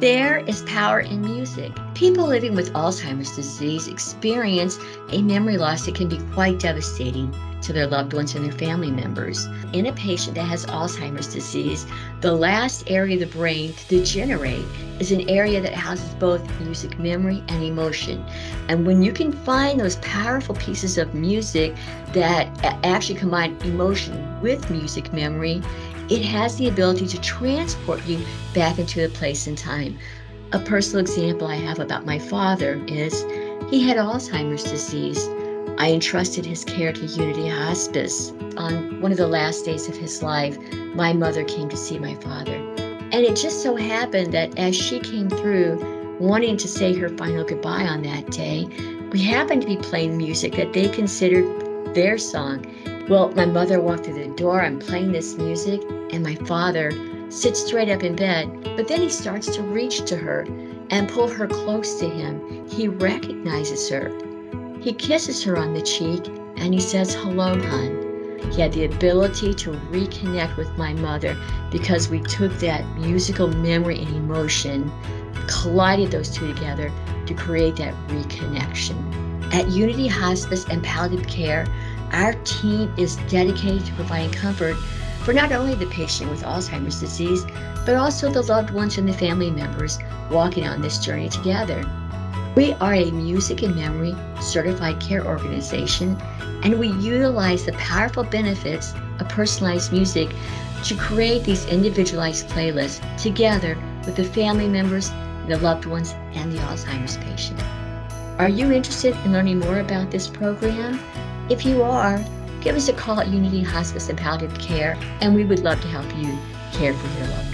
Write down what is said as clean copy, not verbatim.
There is power in music. People living with Alzheimer's disease experience a memory loss that can be quite devastating to their loved ones and their family members. In a patient that has Alzheimer's disease, the last area of the brain to degenerate is an area that houses both music memory and emotion. And when you can find those powerful pieces of music that actually combine emotion with music memory, it has the ability to transport you back into a place and time. A personal example I have about my father is he had Alzheimer's disease. I entrusted his care to Unity Hospice. On one of the last days of his life, my mother came to see my father. And it just so happened that as she came through, wanting to say her final goodbye on that day, we happened to be playing music that they considered their song. Well, my mother walked through the door, I'm playing this music, and my father sits straight up in bed, but then he starts to reach to her and pull her close to him. He recognizes her. He kisses her on the cheek and he says, "Hello, hon." He had the ability to reconnect with my mother because we took that musical memory and emotion, collided those two together to create that reconnection. At Unity Hospice and Palliative Care, our team is dedicated to providing comfort for not only the patient with Alzheimer's disease, but also the loved ones and the family members walking on this journey together. We are a music and memory certified care organization, and we utilize the powerful benefits of personalized music to create these individualized playlists together with the family members, the loved ones, and the Alzheimer's patient. Are you interested in learning more about this program? If you are, give us a call at Unity Hospice and Palliative Care, and we would love to help you care for your loved ones.